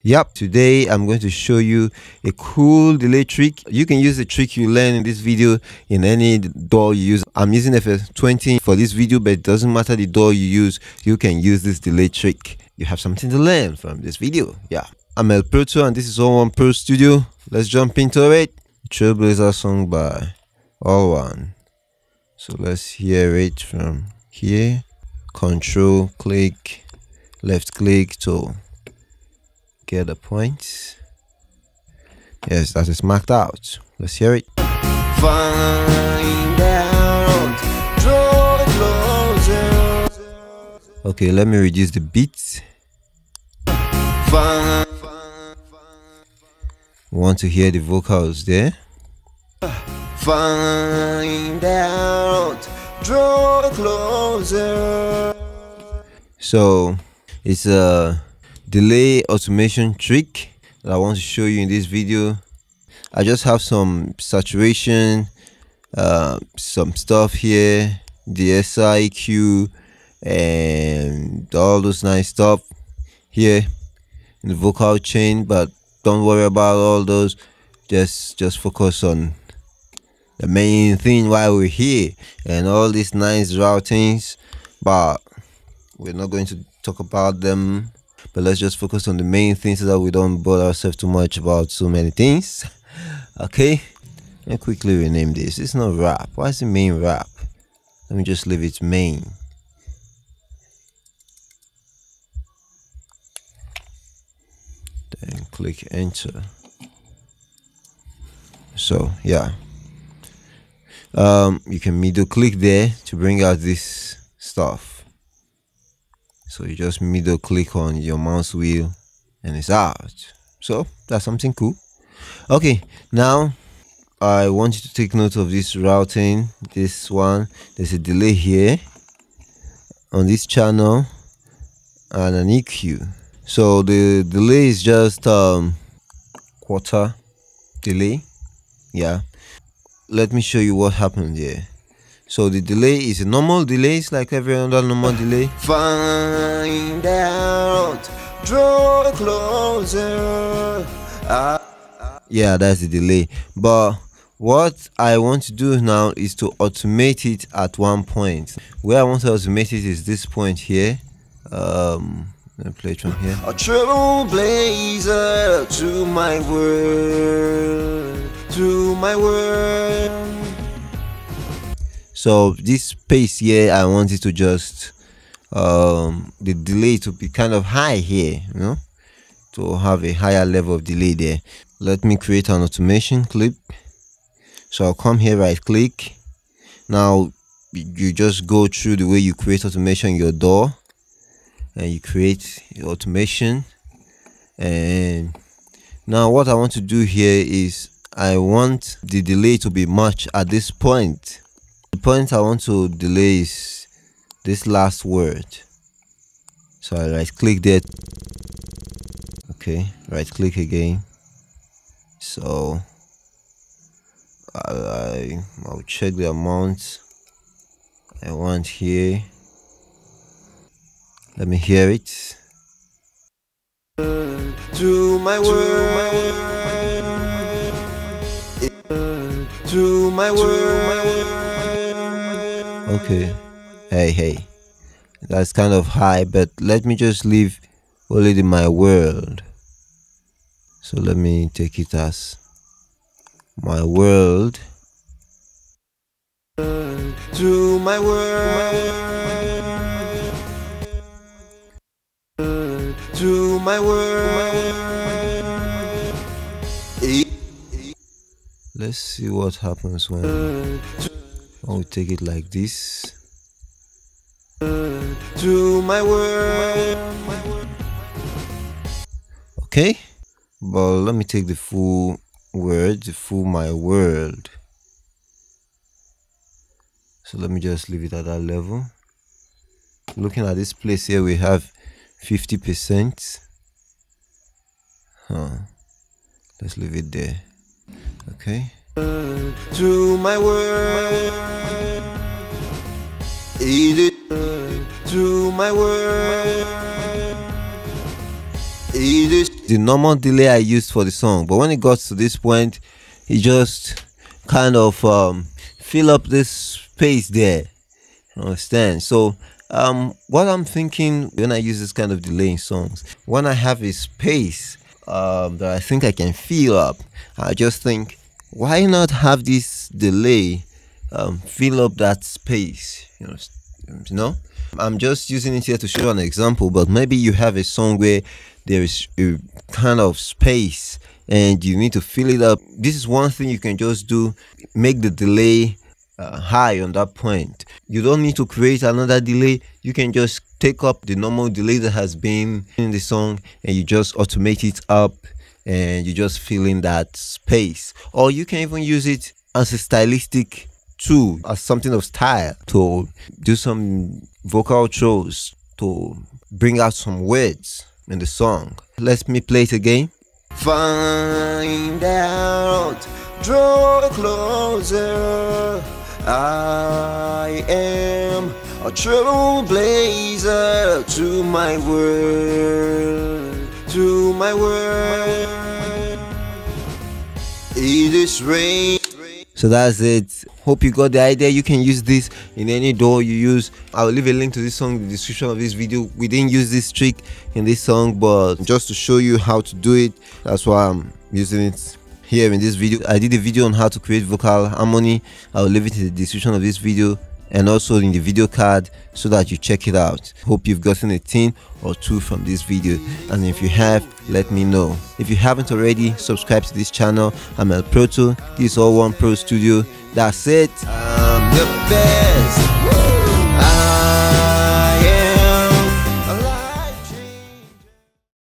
Yep, today I'm going to show you a cool delay trick. You can use the trick you learn in this video in any DAW you use. I'm using FS20 for this video, but it doesn't matter the DAW you use, you can use this delay trick. You have something to learn from this video. Yeah, I'm alloneprostudio and this is alloneprostudio. Let's jump into it. Trailblazer song by All One. So let's hear it from here. Control click, left click to get the points. Yes, that is marked out. Let's hear it. Find out, draw closer. Okay, let me reduce the beats. Want to hear the vocals there? Find out, draw closer. So it's a delay automation trick that I want to show you in this video. I just have some saturation, some stuff here, the SIQ and all those nice stuff here in the vocal chain, but don't worry about all those. Just focus on the main thing while we're here, and all these nice routings, but we're not going to talk about them. But let's just focus on the main things so that we don't bother ourselves too much about so many things. Okay, let me quickly rename this. It's not rap. Why is it main rap? Let me just leave it main. Then click enter. So yeah, you can middle click there to bring out this stuff. So you just middle click on your mouse wheel and it's out. So that's something cool. Okay, now I want you to take note of this routing. This one, there's a delay here on this channel and an EQ. So the delay is just quarter delay. Yeah, let me show you what happened here. So the delay is a normal delay, it's like every other normal delay. Find out, draw closer. Yeah, that's the delay. But what I want to do now is to automate it at one point. Where I want to automate it is this point here. Let me play it from here. A trailblazer to my world, to my world. So this space here, I want it to just the delay to be kind of high here, you know, to have a higher level of delay there. Let me create an automation clip. So I'll come here, right click. Now you just go through the way you create automation in your DAW, and you create your automation. And now what I want to do here is I want the delay to be much at this point. The point I want to delay is this last word. So I right click there. Okay, right click again. So I'll check the amount I want here. Let me hear it. To my world, to my world. Okay, hey, that's kind of high, but let me just leave only in my world. So let me take it as my world. To my world, to my world. Let's see what happens when we take it like this. To my world. Okay, but let me take the full word, the full my world. So let me just leave it at that level. Looking at this place here, we have 50%. Let's leave it there. Okay. To my world, to my world, the normal delay I used for the song. But when it got to this point, it just kind of fill up this space there. You understand? So what I'm thinking when I use this kind of delay in songs, when I have a space that I think I can fill up, I just think, why not have this delay fill up that space? You know, I'm just using it here to show an example, but maybe you have a song where there is a kind of space and you need to fill it up. This is one thing you can just do: make the delay high on that point. You don't need to create another delay. You can just take up the normal delay that has been in the song and you just automate it up, and you just fill in that space. Or you can even use it as a stylistic tool, as something of style, to do some vocal throws, to bring out some words in the song. Let me play it again. Find out, draw closer, I am a trailblazer to my world, to my world. It is rain. So that's it. Hope you got the idea. You can use this in any DAW you use. I'll leave a link to this song in the description of this video. We didn't use this trick in this song, but just to show you how to do it, that's why I'm using it here in this video. I did a video on how to create vocal harmony. I'll leave it in the description of this video and also in the video card so that you check it out. Hope you've gotten a thing or two from this video, and if you have, let me know. If you haven't already, subscribe to this channel. I'm El Proto. This is All One Pro Studio. That's it. I'm the best.